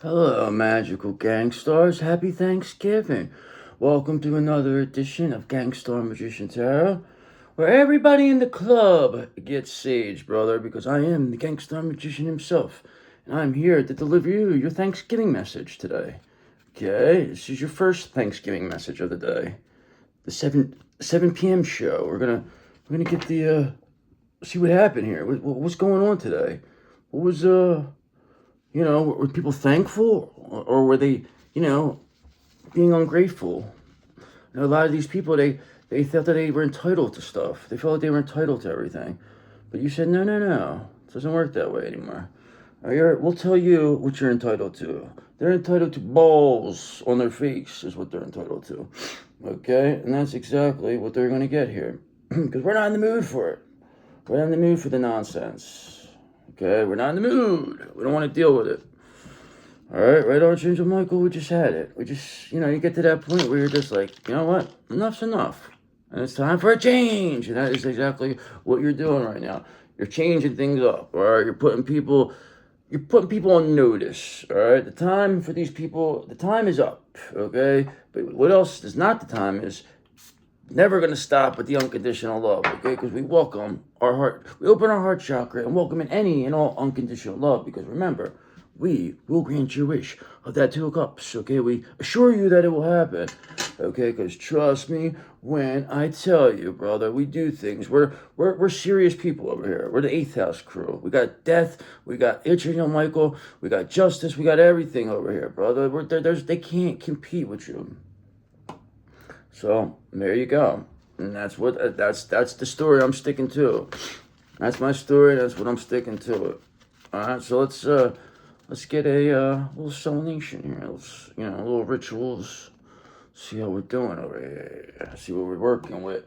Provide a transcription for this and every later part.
Hello, magical gangsters. Happy Thanksgiving. Welcome to another edition of Gangstar Magician Tarot, where everybody in the club gets sage, brother, because I am the Gangstar Magician himself, and I'm here to deliver you your Thanksgiving message today. Okay, this is your first Thanksgiving message of the day. The 7 p.m. show. We're gonna get the see what happened here. What's going on today? What was were people thankful, or were they, being ungrateful? A lot of these people, they felt that they were entitled to stuff. They felt like they were entitled to everything. But you said, no, no, no. It doesn't work that way anymore. We'll tell you what you're entitled to. They're entitled to balls on their face is what they're entitled to. Okay? And that's exactly what they're going to get here. Because we're not in the mood for it. We're not in the mood for the nonsense. Okay, we're not in the mood. We don't want to deal with it. All right, right, Archangel Michael, we just had it. We just, you get to that point where you're just like, you know what? Enough's enough. And it's time for a change. And that is exactly what you're doing right now. You're changing things up, all right? You're putting people on notice, all right? The time for these people, the time is up, okay? But what else is not the time is never going to stop with the unconditional love, okay? Because we welcome our heart, we open our heart chakra and welcome in any and all unconditional love. Because remember, we will grant your wish of that 2 of Cups, okay? We assure you that it will happen, okay? Because trust me when I tell you, brother, we do things. We're serious people over here. We're the 8th house crew. We got death, we got Archangel Michael, we got justice, we got everything over here, brother. They can't compete with you. So there you go, and that's the story I'm sticking to. That's my story. That's what I'm sticking to. All right, so let's get a little selenation here. Let's little rituals. See how we're doing over here. See what we're working with.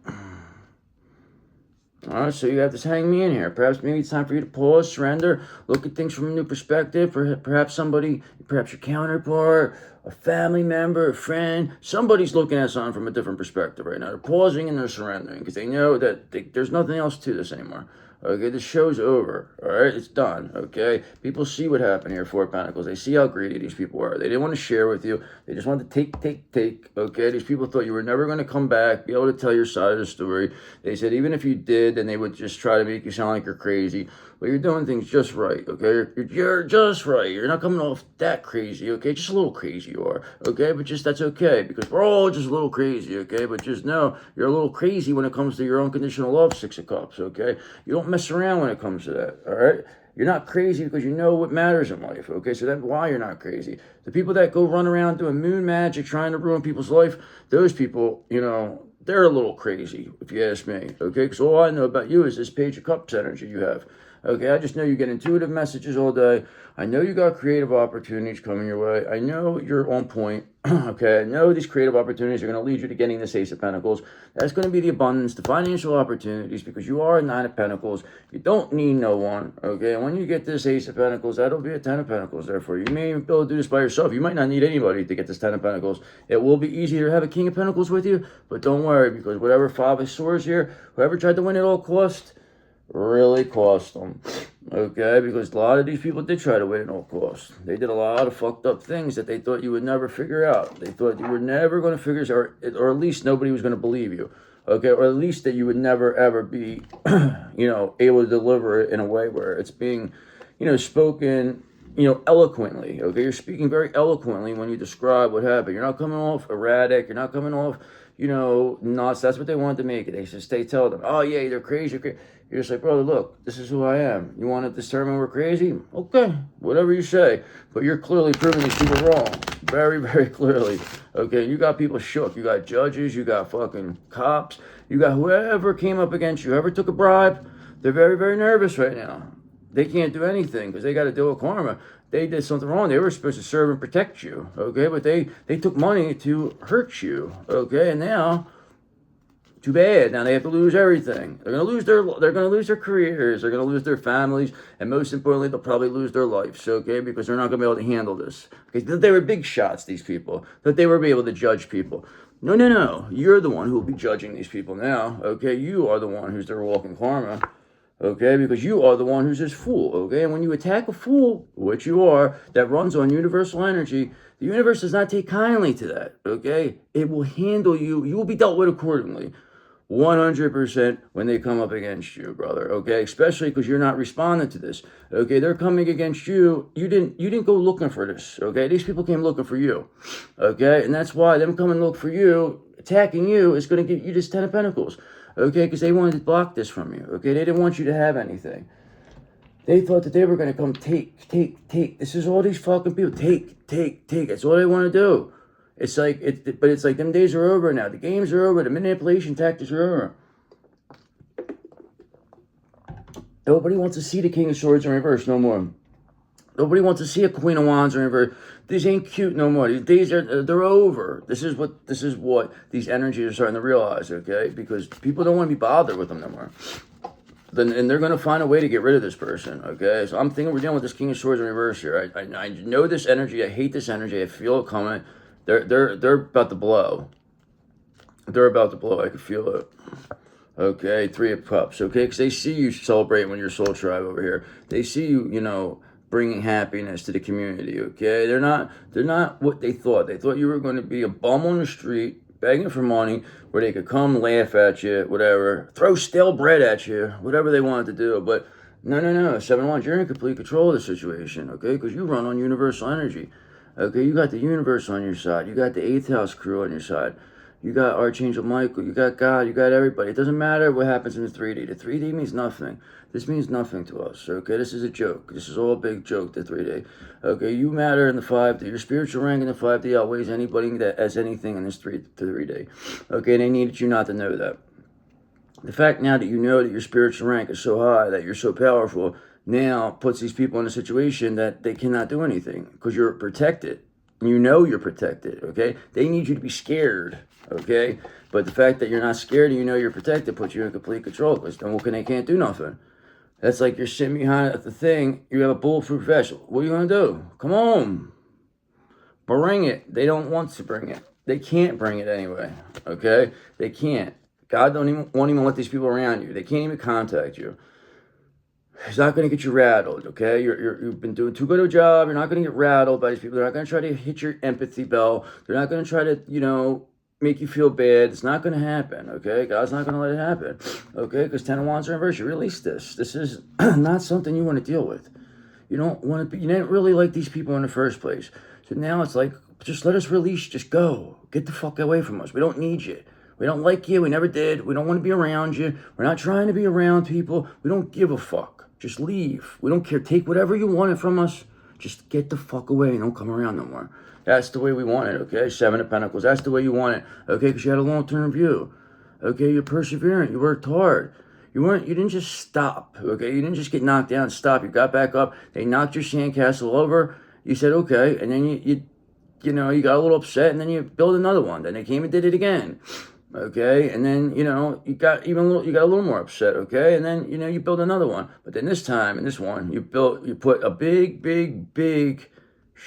All right, so you have this hang me in here. Perhaps maybe it's time for you to pause, surrender, look at things from a new perspective. Perhaps perhaps your counterpart, a family member, a friend, somebody's looking at something from a different perspective right now. They're pausing and they're surrendering because they know that there's nothing else to this anymore. Okay, the show's over. All right, it's done. Okay, people see what happened here. 4 of Pentacles. They see how greedy these people are. They didn't want to share with you. They just wanted to take. Okay, these people thought you were never going to come back, be able to tell your side of the story. They said even if you did, then they would just try to make you sound like you're crazy. But you're doing things just right. Okay, you're just right. You're not coming off that crazy. Okay, just a little crazy you are. Okay, but just that's okay because we're all just a little crazy. Okay, but just know you're a little crazy when it comes to your unconditional love. 6 of Cups. Okay, you don't mess around when it comes to that. All right, you're not crazy because you know what matters in life. Okay, so that's why you're not crazy. The people that go run around doing moon magic, trying to ruin people's life, those people, they're a little crazy, if you ask me. Okay, because all I know about you is this Page of Cups energy you have. Okay, I just know you get intuitive messages all day. I know you got creative opportunities coming your way. I know you're on point. Okay, I know these creative opportunities are going to lead you to getting this Ace of Pentacles. That's going to be the abundance, the financial opportunities, because you are a 9 of Pentacles. You don't need no one. Okay, and when you get this Ace of Pentacles, that'll be a 10 of Pentacles there for you. You may even be able to do this by yourself. You might not need anybody to get this 10 of Pentacles. It will be easier to have a King of Pentacles with you, but don't worry, because whatever 5 of Swords here, whoever tried to win at all cost, really cost them. Okay, because a lot of these people did try to win at all costs. They did a lot of fucked up things that they thought you would never figure out. They thought you were never going to figure it out, or at least nobody was going to believe you. Okay, or at least that you would never ever be, able to deliver it in a way where it's being, spoken, eloquently. Okay, you're speaking very eloquently when you describe what happened. You're not coming off erratic. You're not coming off, nuts. That's what they want to make it. They tell them, oh yeah, they're crazy. You're just like, brother, look, this is who I am. You want to determine we're crazy? Okay, whatever you say. But you're clearly proving these people wrong. Very, very clearly. Okay, you got people shook. You got judges. You got fucking cops. You got whoever came up against you, whoever took a bribe. They're very, very nervous right now. They can't do anything because they got to deal with karma. They did something wrong. They were supposed to serve and protect you. Okay, but they took money to hurt you. Okay, and now, too bad. Now they have to lose everything. They're gonna lose their careers. They're gonna lose their families, and most importantly, they'll probably lose their lives. Okay, because they're not gonna be able to handle this. Okay, they were big shots. These people that they were able to judge people. No, no. You're the one who will be judging these people now. Okay, you are the one who's their walking karma. Okay, because you are the one who's this fool, okay? And when you attack a fool, which you are, that runs on universal energy, the universe does not take kindly to that, okay? It will handle you. You will be dealt with accordingly. 100% when they come up against you, brother, okay? Especially because you're not responding to this, okay? They're coming against you. You didn't go looking for this, okay? These people came looking for you, okay? And that's why them coming to look for you, attacking you, is going to give you this 10 of Pentacles, okay? Because they wanted to block this from you, okay? They didn't want you to have anything. They thought that they were going to come take. This is all these fucking people. Take. That's all they want to do. It's like, but it's like them days are over now. The games are over. The manipulation tactics are over. Nobody wants to see the King of Swords in reverse no more. Nobody wants to see a Queen of Wands in reverse. These ain't cute no more. These days they're over. This is what these energies are starting to realize, okay? Because people don't want to be bothered with them no more. And they're going to find a way to get rid of this person, okay? So I'm thinking we're dealing with this King of Swords in reverse here. I know this energy. I hate this energy. I feel it coming. They're about to blow. They're about to blow. I can feel it. Okay, 3 of Cups, okay? Because they see you celebrating with your soul tribe over here. They see you, bringing happiness to the community, okay? They're not what they thought. They thought you were going to be a bum on the street, begging for money, where they could come laugh at you, whatever, throw stale bread at you, whatever they wanted to do. But no, 7 Wands, you're in complete control of the situation, okay? Because you run on universal energy, okay? You got the universe on your side. You got the 8th house crew on your side. You got Archangel Michael. You got God. You got everybody. It doesn't matter what happens in the 3D. The 3D means nothing. This means nothing to us, okay? This is a joke. This is all a big joke, the 3D. Okay, you matter in the 5D. Your spiritual rank in the 5D outweighs anybody that has anything in this 3D. Okay, they needed you not to know that. The fact now that you know that your spiritual rank is so high, that you're so powerful, now puts these people in a situation that they cannot do anything because you're protected. You know you're protected, okay? They need you to be scared, okay? But the fact that you're not scared and you know you're protected puts you in complete control because then they can't do nothing. That's like you're sitting behind the thing, you have a bulletproof vest. What are you going to do? Come on. Bring it. They don't want to bring it. They can't bring it anyway, okay? They can't. God won't even let these people around you. They can't even contact you. It's not going to get you rattled, okay? You've been doing too good a job. You're not going to get rattled by these people. They're not going to try to hit your empathy bell. They're not going to try to, make you feel bad. It's not going to happen, okay? God's not going to let it happen, okay? Because 10 of Wands are in reverse. You release this. This is not something you want to deal with. You don't want to be, you didn't really like these people in the first place. So now it's like, just let us release. Just go. Get the fuck away from us. We don't need you. We don't like you. We never did. We don't want to be around you. We're not trying to be around people. We don't give a fuck. Just leave. We don't care. Take whatever you wanted from us. Just get the fuck away and don't come around no more. That's the way we want it, okay? 7 of Pentacles. That's the way you want it, okay? Because you had a long-term view, okay? You're perseverant. You worked hard. You didn't just stop, okay? You didn't just get knocked down and stop. You got back up. They knocked your sandcastle over. You said, okay. And then you got a little upset and then you built another one. Then they came and did it again. Okay, and then, you got a little more upset, okay? And then, you build another one. But then this time, in this one, you put a big,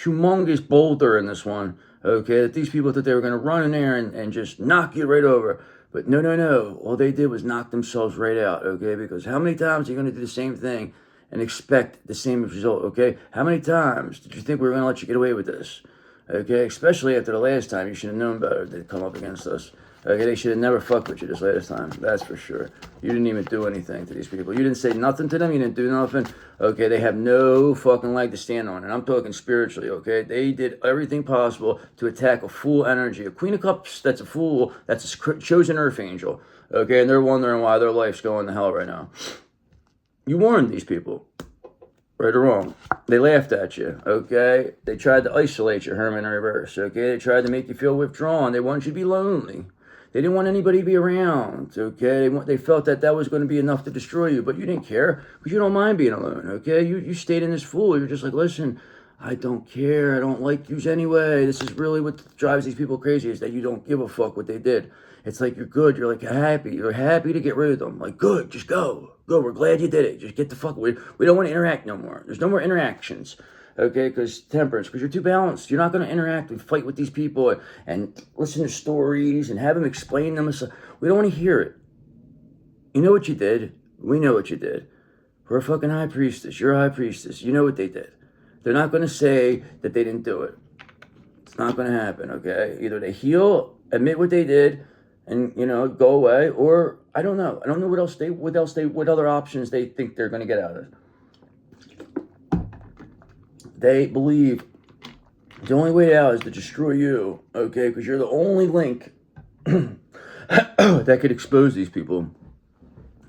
humongous boulder in this one, okay? That these people thought they were going to run in there and just knock you right over. But no. All they did was knock themselves right out, okay? Because how many times are you going to do the same thing and expect the same result, okay? How many times did you think we were going to let you get away with this? Okay, especially after the last time, you should have known better to come up against us. Okay, they should have never fucked with you this last time. That's for sure. You didn't even do anything to these people. You didn't say nothing to them. You didn't do nothing. Okay, they have no fucking leg to stand on. And I'm talking spiritually, okay? They did everything possible to attack a fool energy. A Queen of Cups that's a fool, that's a chosen earth angel. Okay, and they're wondering why their life's going to hell right now. You warned these people. Right or wrong. They laughed at you, okay? They tried to isolate you, Herman in reverse, okay? They tried to make you feel withdrawn. They wanted you to be lonely. They didn't want anybody to be around, okay? They felt that was going to be enough to destroy you, but you didn't care because you don't mind being alone, okay? You stayed in this fool. You're just like, listen, I don't care. I don't like you anyway. This is really what drives these people crazy is that you don't give a fuck what they did. It's like you're good. You're like happy. You're happy to get rid of them. Like, good, just go. Go, we're glad you did it. Just get the fuck away. We don't want to interact no more. There's no more interactions. Okay, because temperance, because you're too balanced. You're not going to interact and fight with these people and listen to stories and have them explain them. We don't want to hear it. You know what you did. We know what you did. We're a fucking high priestess. You're a high priestess. You know what they did. They're not going to say that they didn't do it. It's not going to happen, okay? Either they heal, admit what they did, and, go away, or I don't know. I don't know what other options they think they're going to get out of it. They believe the only way out is to destroy you, okay? Because you're the only link that could expose these people.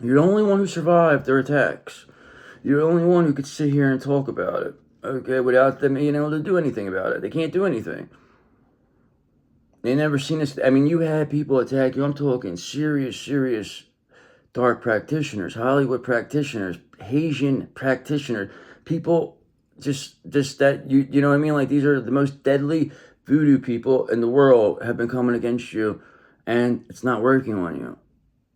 You're the only one who survived their attacks. You're the only one who could sit here and talk about it, okay, without them being able to do anything about it. They can't do anything. They never seen this. I mean, you had people attack you. I'm talking serious dark practitioners, Hollywood practitioners, Haitian practitioners, people just that, you know what I mean? Like, these are the most deadly voodoo people in the world have been coming against you, and it's not working on you.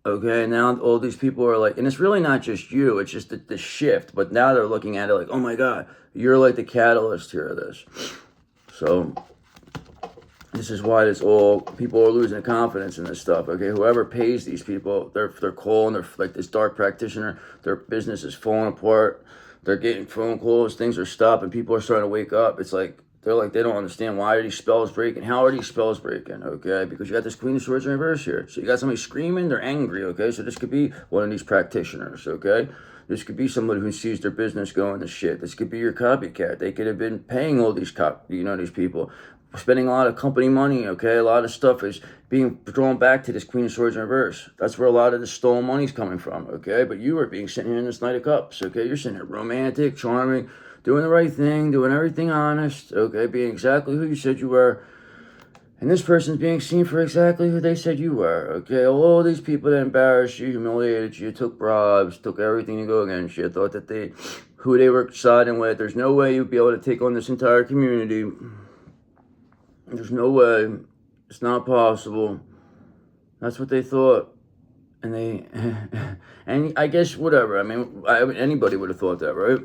Okay, now all these people are like, and it's really not just you, it's just the shift, but now they're looking at it like, oh my God, you're like the catalyst here of this. So this is why people are losing confidence in this stuff, okay? Whoever pays these people, they're calling, they're like this dark practitioner, their business is falling apart, they're getting phone calls, things are stopping, people are starting to wake up. It's like, they're like, they don't understand, why are these spells breaking? How are these spells breaking, okay? Because you got this Queen of Swords in reverse here. So you got somebody screaming, they're angry, okay? So this could be one of these practitioners, okay? This could be somebody who sees their business going to shit. This could be your copycat. They could have been paying all these these people, spending a lot of company money, okay? A lot of stuff is being drawn back to this Queen of Swords in reverse. That's where a lot of the stolen money's coming from, okay? But you are being sitting here in this Knight of Cups, okay? You're sitting here romantic, charming, doing the right thing, doing everything honest, okay? Being exactly who you said you were. And this person's being seen for exactly who they said you were, okay? All these people that embarrassed you, humiliated you, took bribes, took everything to go against you, thought that who they were siding with. There's no way you'd be able to take on this entire community. There's no way. It's not possible. That's what they thought. And and I guess whatever. I mean, anybody would have thought that, right?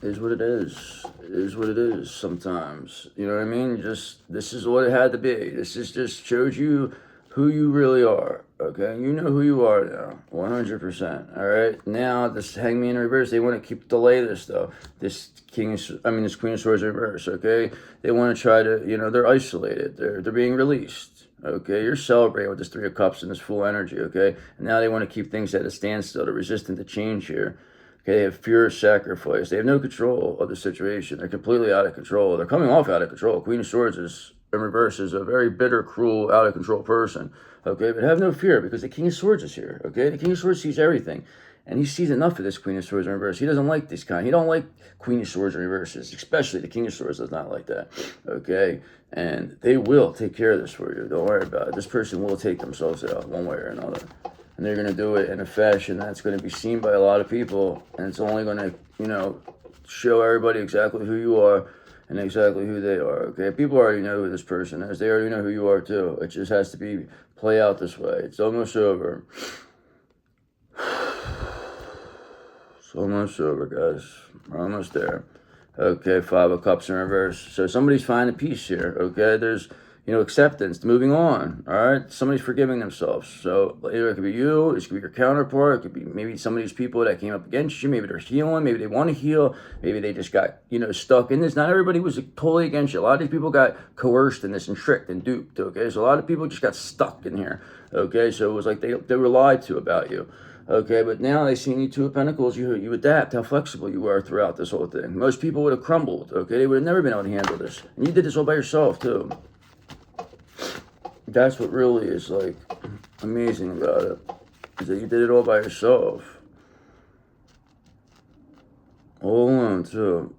It is what it is. It is what it is sometimes. You know what I mean? This is what it had to be. This is just shows you who you really are. Okay? You know who you are now. 100%. Alright? Now, this Hangman in reverse, they want to delay this though. This Queen of Swords in reverse, okay? They want to try to, they're isolated. They're being released. Okay? You're celebrating with this Three of Cups and this full energy, okay? And now they want to keep things at a standstill. They're resistant to change here. Okay, they have fear of sacrifice. They have no control of the situation. They're completely out of control. They're coming off out of control. Queen of Swords in reverse is a very bitter, cruel, out of control person. Okay, but have no fear because the King of Swords is here. Okay, the King of Swords sees everything. And he sees enough of this Queen of Swords in reverse. He doesn't like this kind. He don't like Queen of Swords in reverses. Especially the King of Swords does not like that. Okay, and they will take care of this for you. Don't worry about it. This person will take themselves out one way or another. And they're going to do it in a fashion that's going to be seen by a lot of people. And it's only going to, show everybody exactly who you are and exactly who they are, okay? People already know who this person is. They already know who you are, too. It just has to play out this way. It's almost over. It's almost over, guys. We're almost there. Okay, Five of Cups in reverse. So somebody's finding peace here, okay? There's acceptance, moving on, all right? Somebody's forgiving themselves. So either it could be you, it could be your counterpart, it could be maybe some of these people that came up against you, maybe they're healing, maybe they want to heal, maybe they just got, stuck in this. Not everybody was totally against you. A lot of these people got coerced in this and tricked and duped, okay? So a lot of people just got stuck in here, okay? So it was like they were lied to about you. Okay, but now they see you Two of Pentacles, you adapt, how flexible you are throughout this whole thing. Most people would have crumbled, okay? They would have never been able to handle this. And you did this all by yourself, too. That's what really is, like, amazing about it, is that you did it all by yourself. All alone, too.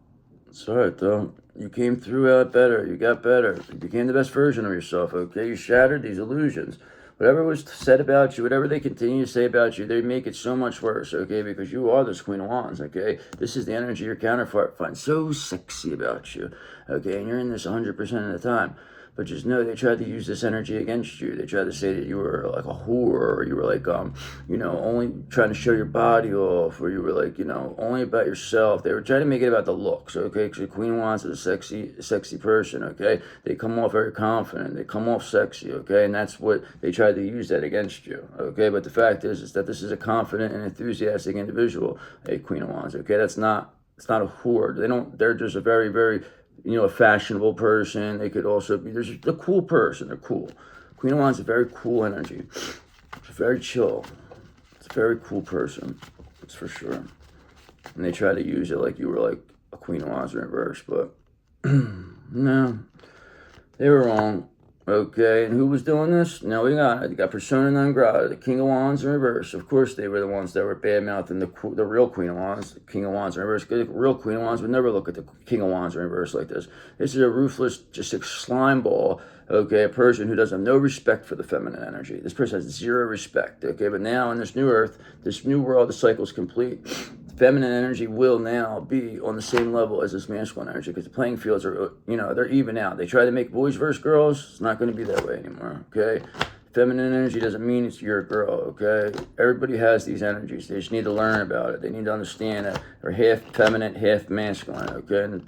It's alright, though. You came through out better. You got better. You became the best version of yourself, okay? You shattered these illusions. Whatever was said about you, whatever they continue to say about you, they make it so much worse, okay? Because you are this Queen of Wands, okay? This is the energy your counterpart finds so sexy about you, okay? And you're in this 100% of the time. But just know they tried to use this energy against you. They tried to say that you were like a whore, or you were like, only trying to show your body off, or you were like, only about yourself. They were trying to make it about the looks, okay? Because the Queen of Wands is a sexy person, okay? They come off very confident. They come off sexy, okay? And that's what they tried to use that against you, okay? But the fact is that this is a confident and enthusiastic individual, a Queen of Wands, okay? It's not a whore. They're just a very, very, a fashionable person. They could also be, there's a cool person. They're cool. Queen of Wands is a very cool energy. It's very chill. It's a very cool person. That's for sure. And they try to use it like you were like a Queen of Wands in reverse, but no, they were wrong. Okay, and who was doing this? Now we got persona non grata, the King of Wands in reverse. Of course, they were the ones that were bad-mouthing the real Queen of Wands, the King of Wands in reverse. The real Queen of Wands would never look at the King of Wands in reverse like this. This is a ruthless, just a slime ball, okay, a person who doesn't have no respect for the feminine energy. This person has zero respect, okay? But now in this new earth, this new world, the cycle is complete. Feminine energy will now be on the same level as this masculine energy, because the playing fields are, they're even out. They try to make boys versus girls. It's not going to be that way anymore, okay? Feminine energy doesn't mean it's your girl, okay? Everybody has these energies. They just need to learn about it. They need to understand that they're half feminine, half masculine, okay? And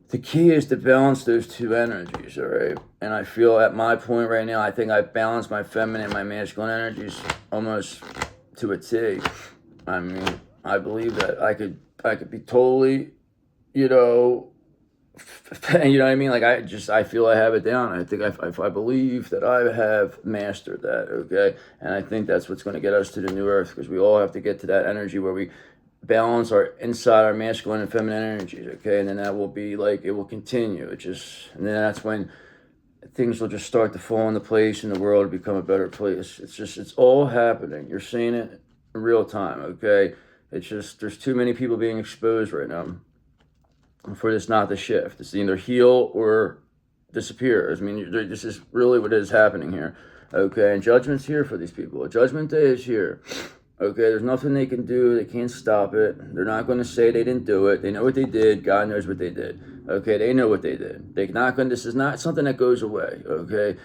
the key is to balance those two energies, all right? And I feel at my point right now, I think I balance my feminine and my masculine energies almost to a T. I mean, I believe that I could be totally, you know what I mean? Like I feel I have it down. I think I believe that I have mastered that, okay? And I think that's what's going to get us to the new earth, because we all have to get to that energy where we balance our masculine and feminine energies, okay? And then that will be like, it will continue. And then that's when things will just start to fall into place and the world will become a better place. It's all happening. You're seeing it in real time, okay? It's just, there's too many people being exposed right now for this not to shift. It's either heal or disappear. I mean, this is really what is happening here, okay? And judgment's here for these people. Judgment day is here, okay? There's nothing they can do. They can't stop it. They're not going to say they didn't do it. They know what they did. God knows what they did, okay? They know what they did. This is not something that goes away, okay?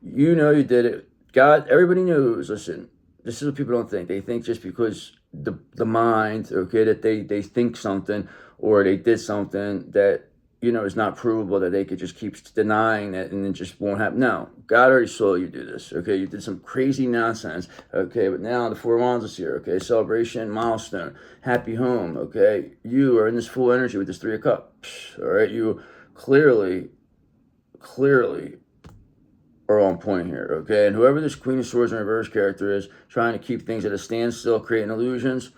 You know you did it. God, everybody knows. Listen, this is what people don't think. They think just because the mind, okay, that they think something or they did something that, is not provable, that they could just keep denying that and it just won't happen. No, God already saw you do this, okay? You did some crazy nonsense, okay? But now the Four of Wands is here, okay? Celebration, milestone, happy home, okay? You are in this full energy with this Three of Cups, all right? You clearly are on point here, okay? And whoever this Queen of Swords in reverse character is, trying to keep things at a standstill, creating illusions,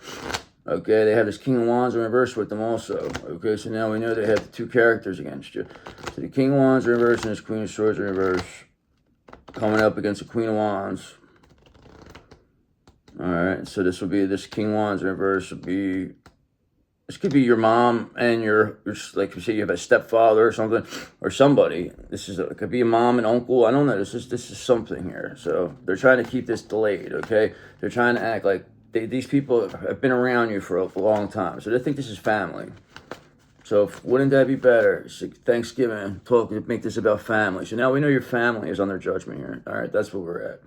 okay? They have this King of Wands in reverse with them also, okay? So now we know they have the two characters against you. So the King of Wands in reverse and this Queen of Swords in reverse coming up against the Queen of Wands. All right, so this King of Wands in reverse would be, this could be your mom and your like you say, you have a stepfather or something, or somebody. It could be a mom and uncle. I don't know. This is something here. So they're trying to keep this delayed, okay? They're trying to act like these people have been around you for a long time. So they think this is family. So wouldn't that be better? It's like Thanksgiving, make this about family. So now we know your family is under judgment here. All right, that's where we're at.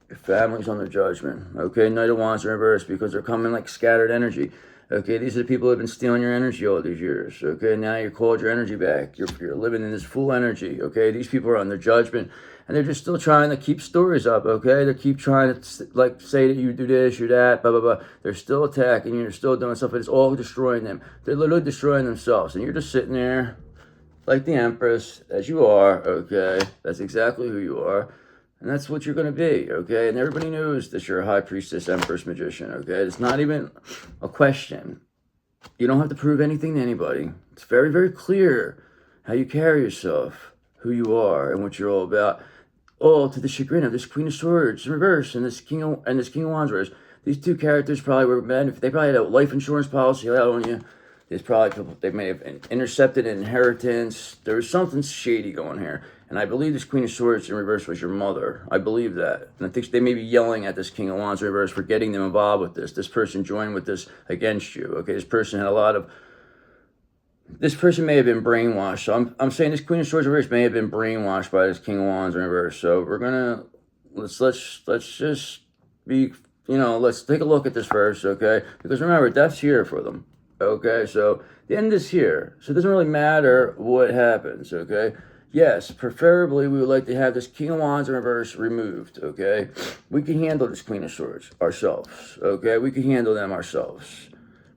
Your family's under judgment, okay? Knight of Wands in reverse, because they're coming like scattered energy. Okay, these are the people who have been stealing your energy all these years. Okay, now you called your energy back. You're living in this full energy. Okay, these people are under judgment, and they're just still trying to keep stories up. Okay, they keep trying to like say that you do this, you that, blah blah blah. They're still attacking you. They're still doing stuff, but it's all destroying them. They're literally destroying themselves, and you're just sitting there like the Empress, as you are. Okay, that's exactly who you are. And that's what you're going to be, okay? And everybody knows that you're a high priestess, empress, magician, okay? It's not even a question. You don't have to prove anything to anybody. It's very, very clear how you carry yourself, who you are, and what you're all about. All to the chagrin of this Queen of Swords in reverse and this King of Wands reverse. These two characters probably were men. They probably had a life insurance policy out on you. They may have intercepted an inheritance. There was something shady going here. And I believe this Queen of Swords in reverse was your mother. I believe that. And I think they may be yelling at this King of Wands in reverse for getting them involved with this. This person joined with this against you. Okay, this person had a lot of this person may have been brainwashed. So I'm saying this Queen of Swords reverse may have been brainwashed by this King of Wands in reverse. So we're gonna let's just be, let's take a look at this first, okay? Because remember, death's here for them. Okay, so the end is here. So it doesn't really matter what happens, okay? Yes, preferably we would like to have this King of Wands in reverse removed, okay? We can handle this Queen of Swords ourselves, okay? We can handle them ourselves.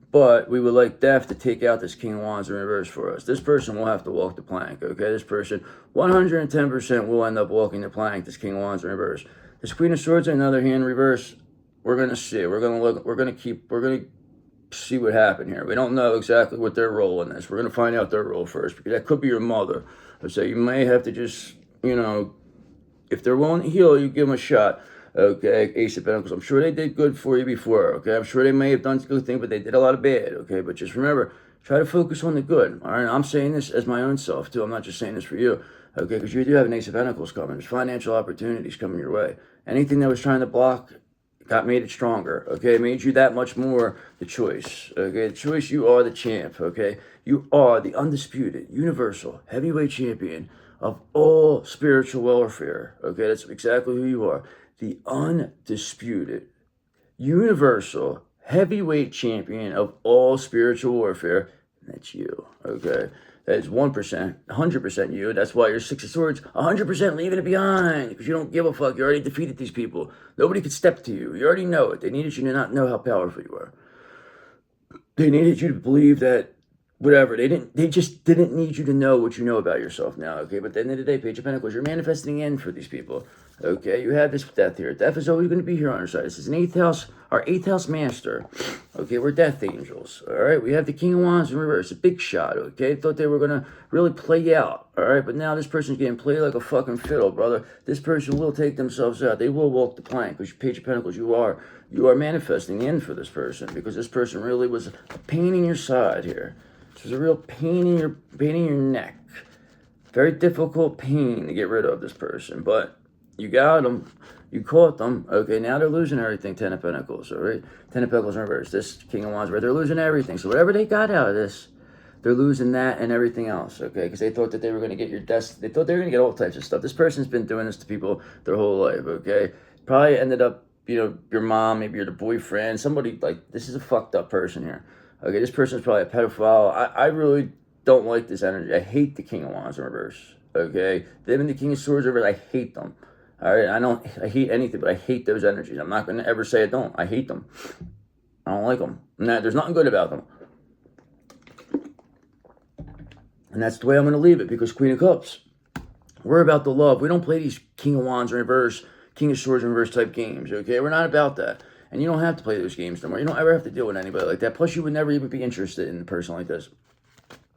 But we would like death to take out this King of Wands in reverse for us. This person will have to walk the plank, okay? This person 110% will end up walking the plank, this King of Wands in reverse. This Queen of Swords, on the other hand, reverse, we're going to see. We're going to look, we're going to see what happened here. We don't know exactly what their role in this. We're going to find out their role first, because that could be your mother. So you may have to just, if they're willing to heal, you give them a shot. Okay, Ace of Pentacles. I'm sure they did good for you before. Okay, I'm sure they may have done good things, but they did a lot of bad. Okay, but just remember, try to focus on the good. All right, I'm saying this as my own self too. I'm not just saying this for you. Okay, because you do have an Ace of Pentacles coming. There's financial opportunities coming your way. Anything that was trying to block made it stronger. Okay, it made you that much more the choice. Okay, the choice. You are the champ. Okay, you are the undisputed, universal, heavyweight champion of all spiritual warfare. Okay, that's exactly who you are. The undisputed, universal, heavyweight champion of all spiritual warfare. That's you, okay? That is 1%, 100% you. That's why you're Six of Swords, 100% leaving it behind, because you don't give a fuck. You already defeated these people. Nobody could step to you. You already know it. They needed you to not know how powerful you are. They needed you to believe that whatever. They just didn't need you to know what you know about yourself now, okay? But at the end of the day, Page of Pentacles, you're manifesting the end for these people, okay? You have this death here. Death is always going to be here on our side. This is an 8th house, our 8th house master, okay? We're death angels, all right? We have the King of Wands in reverse, a big shot, okay? Thought they were going to really play out, all right? But now this person's getting played like a fucking fiddle, brother. This person will take themselves out. They will walk the plank, because Page of Pentacles, you are manifesting the end for this person, because this person really was a pain in your side here. There's a real pain in your neck. Very difficult pain to get rid of this person, but you got them. You caught them. Okay, now they're losing everything. 10 of Pentacles, all right? 10 of Pentacles in reverse. This King of Wands, right? They're losing everything. So whatever they got out of this, they're losing that and everything else, okay? Because they thought that they were going to get your destiny. They thought they were going to get all types of stuff. This person's been doing this to people their whole life, okay? Probably ended up, your mom, maybe you're the boyfriend, somebody like, this is a fucked up person here. Okay, this person's probably a pedophile. I really don't like this energy. I hate the King of Wands in reverse. Okay, them and the King of Swords in reverse, I hate them. All right, I hate anything, but I hate those energies. I'm not going to ever say I don't. I hate them. I don't like them. There's nothing good about them. And that's the way I'm going to leave it, because Queen of Cups, we're about the love. We don't play these King of Wands in reverse, King of Swords in reverse type games, okay? We're not about that. And you don't have to play those games no more. You don't ever have to deal with anybody like that. Plus, you would never even be interested in a person like this.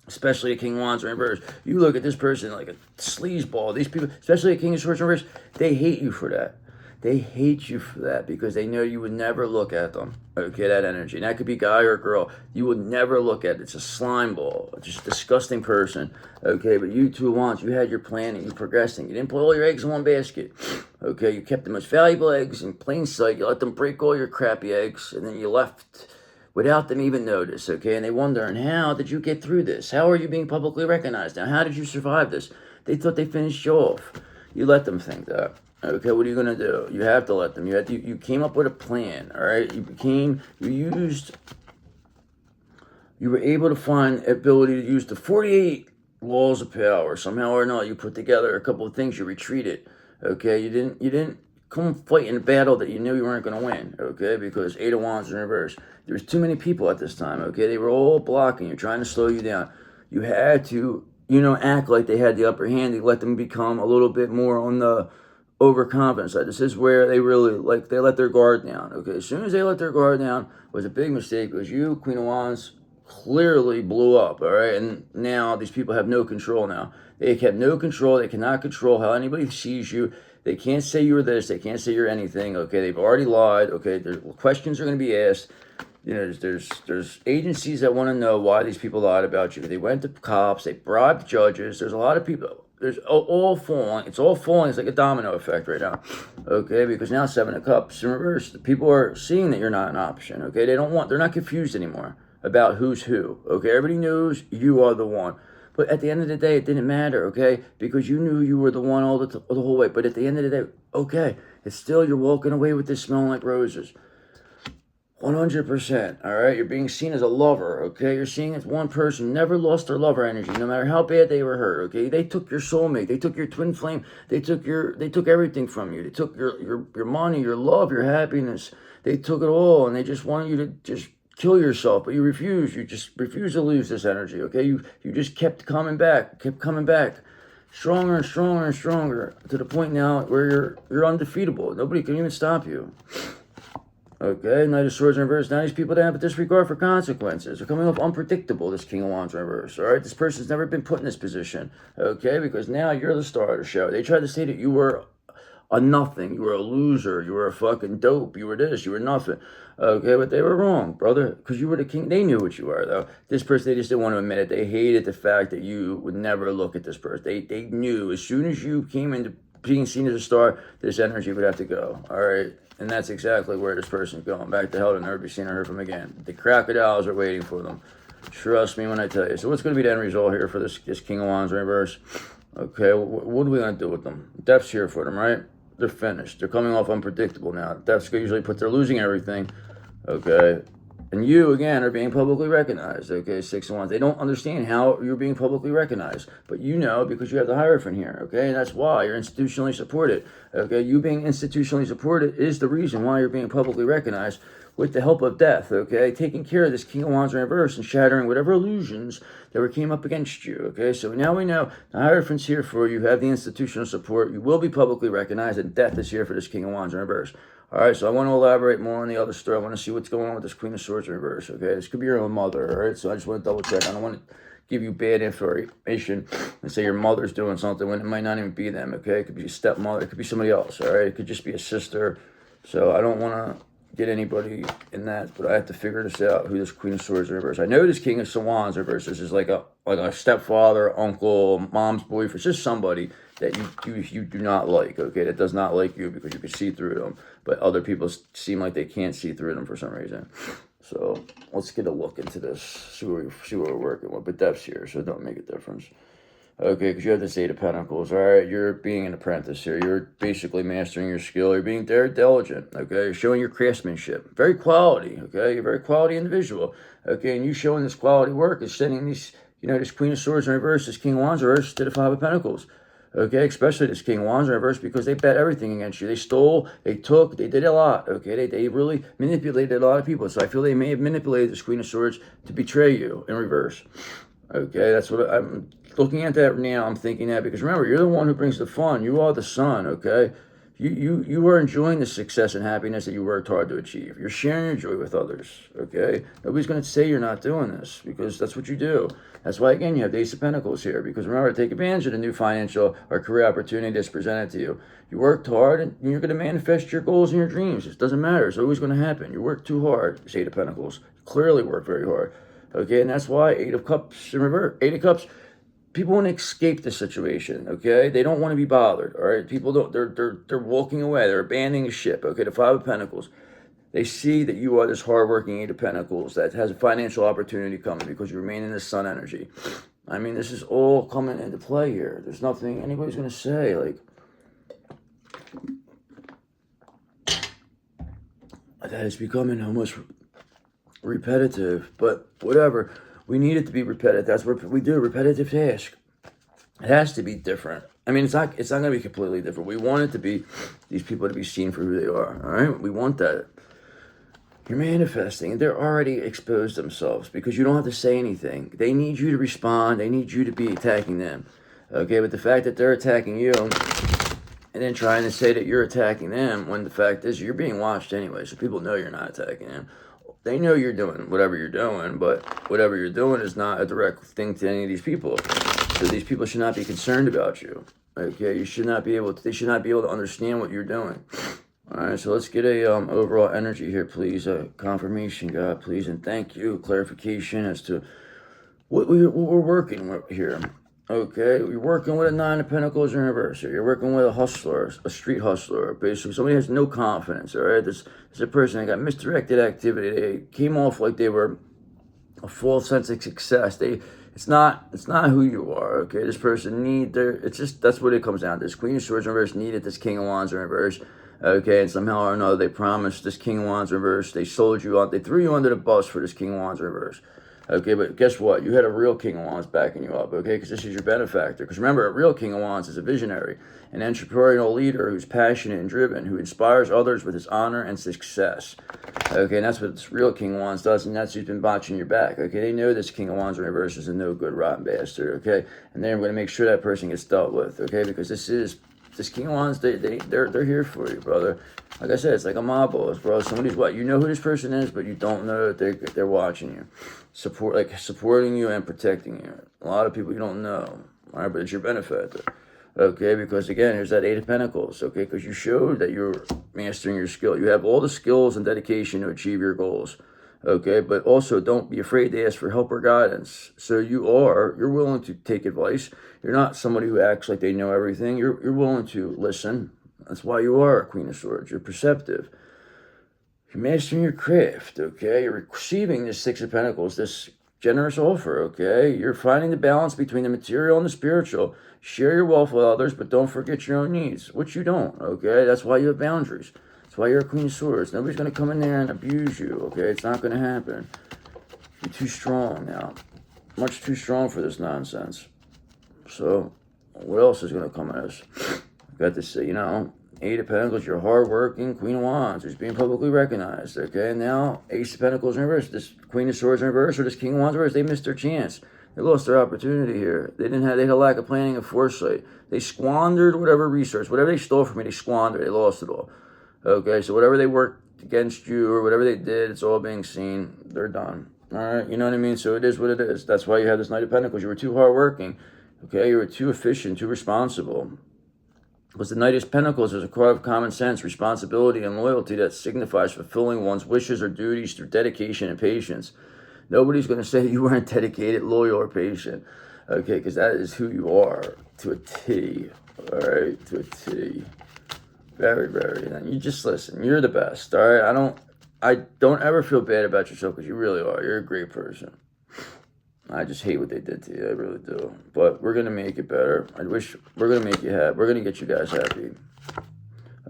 Especially a King of Wands in reverse. You look at this person like a sleazeball. These people, especially a King of Swords in reverse, they hate you for that. They hate you for that, because they know you would never look at them. Okay, that energy. And that could be guy or girl. You would never look at it. It's a slime ball. It's just a disgusting person. Okay, but you two Wands, you had your plan and you progressing. You didn't put all your eggs in one basket. Okay, you kept the most valuable eggs in plain sight. You let them break all your crappy eggs, and then you left without them even notice, okay? And they wondering, how did you get through this? How are you being publicly recognized now? How did you survive this? They thought they finished you off. You let them think that. Okay, what are you going to do? You have to let them. You came up with a plan, all right? You were able to find ability to use the 48 laws of power. Somehow or not, you put together a couple of things. You retreated, okay? You didn't come fight in a battle that you knew you weren't going to win, okay? Because 8 of Wands in reverse. There was too many people at this time, okay? They were all blocking you, trying to slow you down. You had to, act like they had the upper hand. You let them become a little bit more on the overconfident side. This is where they really, they let their guard down, okay? As soon as they let their guard down, it was a big mistake, because you, Queen of Wands, clearly blew up, all right? And now these people have no control now. They have no control. They cannot control how anybody sees you. They can't say you were this. They can't say you're anything, okay? They've already lied, okay? Questions are going to be asked. There's agencies that want to know why these people lied about you. They went to cops. They bribed judges. There's a lot of people. There's all falling. It's all falling. It's like a domino effect right now, okay? Because now 7 of Cups in reverse. The people are seeing that you're not an option, okay? They're not confused anymore, about who's who. Okay, everybody knows you are the one. But at the end of the day, it didn't matter, okay? Because you knew you were the one all the whole way. But at the end of the day, okay, it's still, you're walking away with this smelling like roses. 100%, all right? You're being seen as a lover, okay? You're seeing as one person never lost their lover energy, no matter how bad they were hurt, okay? They took your soulmate. They took your twin flame. They took everything from you. They took your money, your love, your happiness. They took it all, and they just wanted you to just kill yourself, but you refused. You just refused to lose this energy, okay? You just kept coming back, stronger and stronger and stronger, to the point now where you're undefeatable. Nobody can even stop you. Okay, Knight of Swords in reverse. Now these people that have a disregard for consequences. They're coming off unpredictable, this King of Wands in reverse. All right, this person's never been put in this position. Okay, because now you're the star of the show. They tried to say that you were a nothing. You were a loser. You were a fucking dope. You were this. You were nothing. Okay, but they were wrong, brother, because you were the king. They knew what you were, though. This person, they just didn't want to admit it. They hated the fact that you would never look at this person. They knew as soon as you came into being seen as a star, this energy would have to go. All right. And that's exactly where this person's going. Back to hell to never be seen or heard from again. The crocodiles are waiting for them. Trust me when I tell you. So what's going to be the end result here for this King of Wands reverse? Okay, what are we going to do with them? Death's here for them, right? They're finished. They're coming off unpredictable now. Death's usually put they're losing everything. Okay. And you, again, are being publicly recognized, okay, 6 of Wands. They don't understand how you're being publicly recognized, but you know because you have the Hierophant here, okay, and that's why you're institutionally supported, okay. You being institutionally supported is the reason why you're being publicly recognized with the help of death, okay, taking care of this King of Wands in reverse and shattering whatever illusions that came up against you, okay. So now we know the Hierophant's here for you. You have the institutional support. You will be publicly recognized, and death is here for this King of Wands in reverse. All right, so I want to elaborate more on the other story. I want to see what's going on with this Queen of Swords in reverse, okay? This could be your own mother, all right? So I just want to double check. I don't want to give you bad information and say your mother's doing something when it might not even be them, okay? It could be a stepmother. It could be somebody else, all right? It could just be a sister. So I don't want to get anybody in that, but I have to figure this out, who this Queen of Swords in reverse. I know this King of Wands in reverse. This is like a stepfather, uncle, mom's boyfriend. It's just somebody that you do not like, okay, that does not like you because you can see through them, but other people seem like they can't see through them for some reason. So let's get a look into this, see what we're working with. But depth's here, so don't make a difference. Okay, because you have this 8 of Pentacles, all right? You're being an apprentice here. You're basically mastering your skill. You're being very diligent, okay? You're showing your craftsmanship. Very quality, okay? You're a very quality individual, okay? And you showing this quality work is sending these, this Queen of Swords in reverse, this King of Wands in reverse to the 5 of Pentacles. Okay, especially this King of Wands in reverse, because they bet everything against you. They stole, they took, they did a lot, okay? They really manipulated a lot of people. So I feel they may have manipulated this Queen of Swords to betray you in reverse. Okay, that's what I'm looking at that now. I'm thinking that because remember, you're the one who brings the fun. You are the sun, okay? You are enjoying the success and happiness that you worked hard to achieve. You're sharing your joy with others, okay? Nobody's going to say you're not doing this because that's what you do. That's why, again, you have the Ace of Pentacles here because remember, take advantage of the new financial or career opportunity that's presented to you. You worked hard and you're going to manifest your goals and your dreams. It doesn't matter. It's always going to happen. You work too hard, this 8 of Pentacles. You clearly work very hard, okay? And that's why 8 of Cups in reverse, 8 of Cups, people want to escape the situation, okay? They don't want to be bothered, all right? People don't, they're walking away. They're abandoning the ship, okay? The 5 of Pentacles. They see that you are this hardworking 8 of Pentacles that has a financial opportunity coming because you remain in the sun energy. I mean, this is all coming into play here. There's nothing anybody's going to say, like, that is becoming almost repetitive, but whatever. We need it to be repetitive. That's what we do, repetitive task. It has to be different. I mean, it's not going to be completely different. We want it to be, these people to be seen for who they are, all right? We want that. You're manifesting. They're already exposed themselves because you don't have to say anything. They need you to respond. They need you to be attacking them. Okay, but the fact that they're attacking you and then trying to say that you're attacking them when the fact is you're being watched anyway, so people know you're not attacking them. They know you're doing whatever you're doing, but whatever you're doing is not a direct thing to any of these people. So these people should not be concerned about you. Okay, you should not be able to, they should not be able to understand what you're doing. All right, so let's get a overall energy here, please. Confirmation, God, please, and thank you. Clarification as to what we're working with here. Okay, you're working with a 9 of Pentacles in reverse here. You're working with a hustler, a street hustler. Basically, somebody has no confidence, all right? This is a person that got misdirected activity. They came off like they were a full sense of success. It's not who you are, okay? This person it's just, that's what it comes down to. This Queen of Swords in reverse needed this King of Wands in reverse, okay? And somehow or another, they promised this King of Wands in reverse. They sold you out. They threw you under the bus for this King of Wands in reverse. Okay, but guess what? You had a real King of Wands backing you up, okay? Because this is your benefactor. Because remember, a real King of Wands is a visionary, an entrepreneurial leader who's passionate and driven, who inspires others with his honor and success. Okay, and that's what this real King of Wands does, and that's who's been watching your back. Okay, they know this King of Wands in reverse is a no good, rotten bastard. Okay, and they're going to make sure that person gets dealt with. Okay, because this King of Wands, they're here for you, brother. Like I said, it's like a mob boss, bro. Somebody's you know who this person is, but you don't know that they're watching you, supporting you and protecting you. A lot of people you don't know, all right, but it's your benefactor. Okay, because again, here's that Eight of Pentacles. Okay, because you showed that you're mastering your skill. You have all the skills and dedication to achieve your goals. Okay, but also don't be afraid to ask for help or guidance. So you're willing to take advice. You're not somebody who acts like they know everything. You're willing to listen. That's why you are a Queen of Swords. You're perceptive. You're mastering your craft, okay? You're receiving this Six of Pentacles, this generous offer, okay? You're finding the balance between the material and the spiritual. Share your wealth with others, but don't forget your own needs, which you don't, okay? That's why you have boundaries. That's why you're a Queen of Swords. Nobody's going to come in there and abuse you, okay? It's not going to happen. You're too strong now. Much too strong for this nonsense. So, what else is going to come at us? Got to say, Eight of Pentacles, you're hardworking, Queen of Wands, who's being publicly recognized, okay? Now, Ace of Pentacles in reverse, this Queen of Swords in reverse, or this King of Wands in reverse, they missed their chance. They lost their opportunity here. They had a lack of planning and foresight. They squandered whatever resource, whatever they stole from me, they squandered, they lost it all. Okay, so whatever they worked against you or whatever they did, it's all being seen. They're done, all right? You know what I mean? So it is what it is. That's why you have this Knight of Pentacles. You were too hardworking, okay? You were too efficient, too responsible. Because the Knight of Pentacles is a card of common sense, responsibility, and loyalty that signifies fulfilling one's wishes or duties through dedication and patience. Nobody's going to say you weren't dedicated, loyal, or patient. Okay, because that is who you are to a T. All right, to a T. Very, very. And you just listen. You're the best. All right. I don't ever feel bad about yourself because you really are. You're a great person. I just hate what they did to you. I really do. But we're going to make it better. We're going to make you happy. We're going to get you guys happy.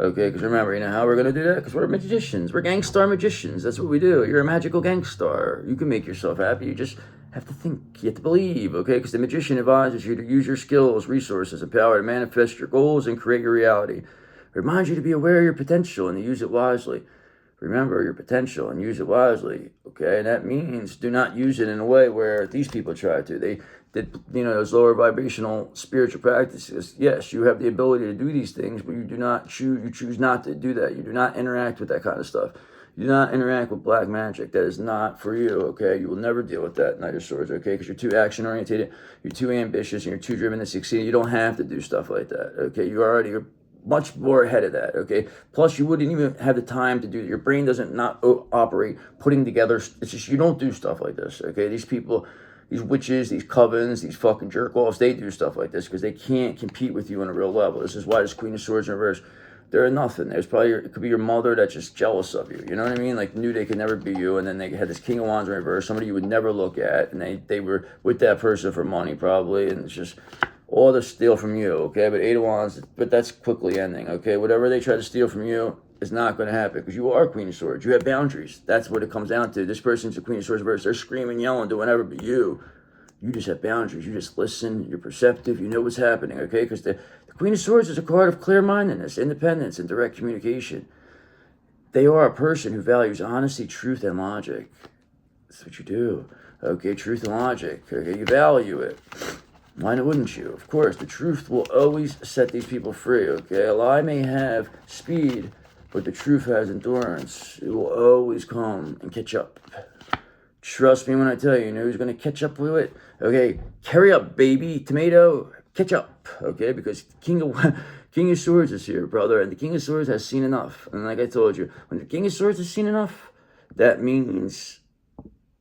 Okay, because remember, you know how we're going to do that? Because we're magicians. We're gangstar magicians. That's what we do. You're a magical gangstar. You can make yourself happy. You just have to think. You have to believe, okay? Because the magician advises you to use your skills, resources, and power to manifest your goals and create your reality. It reminds you to be aware of your potential and to use it wisely. Remember your potential and use it wisely, okay? And that means do not use it in a way where these people try to. They did, those lower vibrational spiritual practices. Yes, you have the ability to do these things, but you choose not to do that. You do not interact with that kind of stuff. You do not interact with black magic. That is not for you, okay? You will never deal with that, Knight of Swords, okay? Because you're too action-oriented, you're too ambitious, and you're too driven to succeed. You don't have to do stuff like that, okay? You're much more ahead of that, okay? Plus, you wouldn't even have the time to do it. Your brain doesn't not operate putting together. It's just you don't do stuff like this, okay? These people, these witches, these covens, these fucking jerk-offs, they do stuff like this because they can't compete with you on a real level. This is why this Queen of Swords in reverse, they're nothing. There's probably, it could be your mother that's just jealous of you. You know what I mean? Like, knew they could never be you, and then they had this King of Wands in reverse, somebody you would never look at, and they were with that person for money, probably, and it's just all to steal from you, okay? But Eight of Wands, but that's quickly ending, okay? Whatever they try to steal from you is not going to happen because you are Queen of Swords. You have boundaries. That's what it comes down to. This person's a Queen of Swords reverse. They're screaming, yelling, doing whatever, but you just have boundaries. You just listen. You're perceptive. You know what's happening, okay? Because the Queen of Swords is a card of clear-mindedness, independence, and direct communication. They are a person who values honesty, truth, and logic. That's what you do, okay? Truth and logic, okay? You value it. Why wouldn't you? Of course, the truth will always set these people free, okay? A lie may have speed, but the truth has endurance. It will always come and catch up. Trust me when I tell you, you know who's going to catch up with it? Okay, carry up, baby, tomato, catch up, okay? Because King of Swords is here, brother, and the King of Swords has seen enough. And like I told you, when the King of Swords has seen enough, that means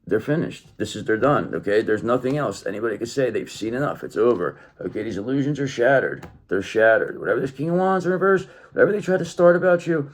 they're finished. They're done, okay? There's nothing else anybody could say. They've seen enough. It's over, okay? These illusions are shattered. They're shattered. Whatever this King of Wands in reverse, whatever they try to start about you,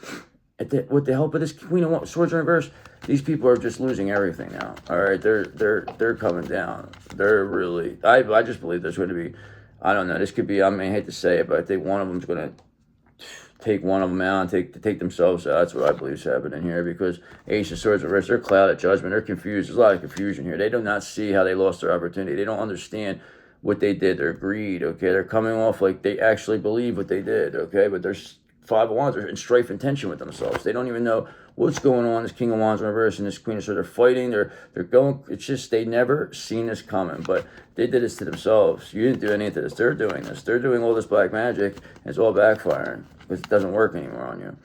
with the help of this Queen of Swords in reverse, these people are just losing everything now. All right, they're coming down. They're really. I just believe there's going to be. I don't know. This could be. I mean, I hate to say it, but I think one of them's going to take one of them out and take themselves out. That's what I believe is happening here, because Ace of Swords reverse, they're clouded judgment. They're confused. There's a lot of confusion here. They do not see how they lost their opportunity. They don't understand what they did. Their greed. Okay, they're coming off like they actually believe what they did. Okay, but there's Five of Wands are in strife and tension with themselves. They don't even know what's going on. This King of Wands in reverse and this Queen of Swords, they're fighting. They're going. It's just they never seen this coming, but they did this to themselves. You didn't do any of this. They're doing this. They're doing all this black magic, and it's all backfiring because it doesn't work anymore on you.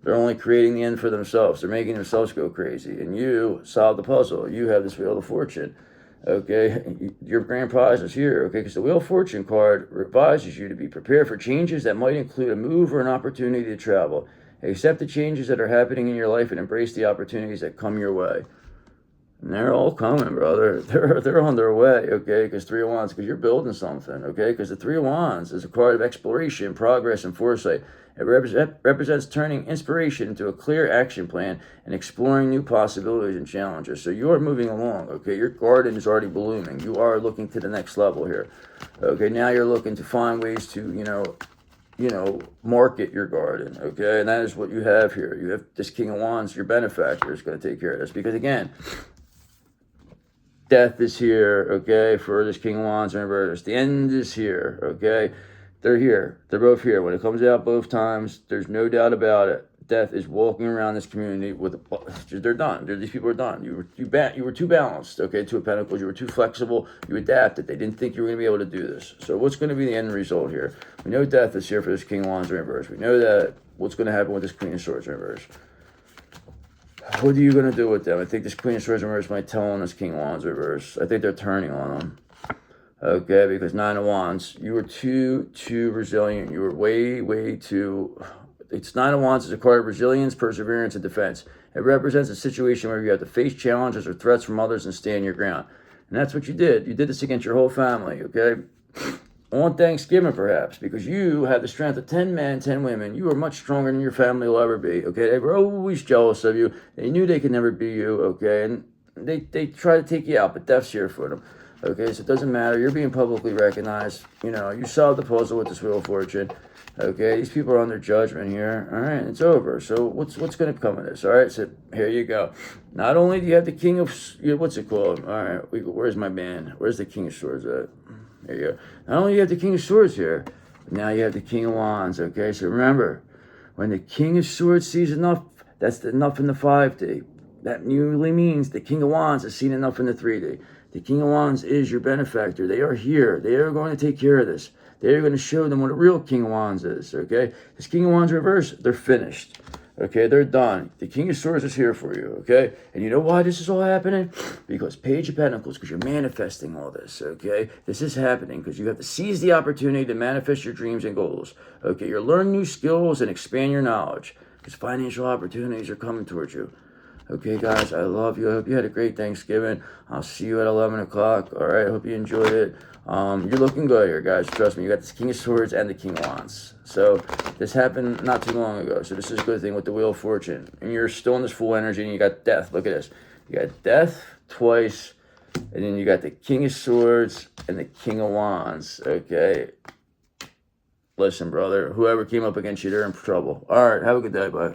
They're only creating the end for themselves. They're making themselves go crazy, and you solve the puzzle. You have this Wheel of Fortune. Okay, your grand prize is here, okay, because the Wheel of Fortune card advises you to be prepared for changes that might include a move or an opportunity to travel. Accept the changes that are happening in your life and embrace the opportunities that come your way. And they're all coming, brother. They're on their way, okay, because Three of Wands, because you're building something, okay, because the Three of Wands is a card of exploration, progress, and foresight. It represents turning inspiration into a clear action plan and exploring new possibilities and challenges. So you are moving along, okay? Your garden is already blooming. You are looking to the next level here, okay? Now you're looking to find ways to, market your garden, okay? And that is what you have here. You have this King of Wands, your benefactor, is going to take care of this. Because, again, death is here, okay, for this King of Wands in reverse. The end is here, okay? They're here. They're both here. When it comes out both times, there's no doubt about it. Death is walking around this community with they're done. These people are done. You were too balanced, okay, Two of Pentacles. You were too flexible. You adapted. They didn't think you were going to be able to do this. So what's going to be the end result here? We know death is here for this King of Wands in reverse. We know that what's going to happen with this Queen of Swords in reverse. What are you going to do with them? I think this Queen of Swords in reverse might tell on this King of Wands in reverse. I think they're turning on them. Okay, because Nine of Wands, you were too resilient. You were way too... It's Nine of Wands is a card of resilience, perseverance, and defense. It represents a situation where you have to face challenges or threats from others and stand your ground. And that's what you did. You did this against your whole family, okay? On Thanksgiving, perhaps, because you had the strength of 10 men, 10 women. You were much stronger than your family will ever be, okay? They were always jealous of you. They knew they could never be you, okay? And they try to take you out, but death's here for them. Okay, so it doesn't matter. You're being publicly recognized. You solved the puzzle with this Wheel of Fortune. Okay, these people are under judgment here. All right, it's over. So what's going to come of this? All right, so here you go. Not only do you have the King of... What's it called? All right, where's my man? Where's the King of Swords at? There you go. Not only do you have the King of Swords here, but now you have the King of Wands. Okay, so remember, when the King of Swords sees enough, that's enough in the 5D. That usually means the King of Wands has seen enough in the 3D. The King of Wands is your benefactor. They are here. They are going to take care of this. They are going to show them what a real King of Wands is, okay? This King of Wands reverse, they're finished, okay? They're done. The King of Swords is here for you, okay? And you know why this is all happening? Because Page of Pentacles, because you're manifesting all this, okay? This is happening because you have to seize the opportunity to manifest your dreams and goals, okay? You're learning new skills and expand your knowledge because financial opportunities are coming towards you. Okay, guys, I love you. I hope you had a great Thanksgiving. I'll see you at 11 o'clock. All right, I hope you enjoyed it. You're looking good here, guys. Trust me. You got this King of Swords and the King of Wands. So this happened not too long ago. So this is a good thing with the Wheel of Fortune. And you're still in this full energy, and you got death. Look at this. You got death twice, and then you got the King of Swords and the King of Wands. Okay. Listen, brother, whoever came up against you, they're in trouble. All right, have a good day. Bye.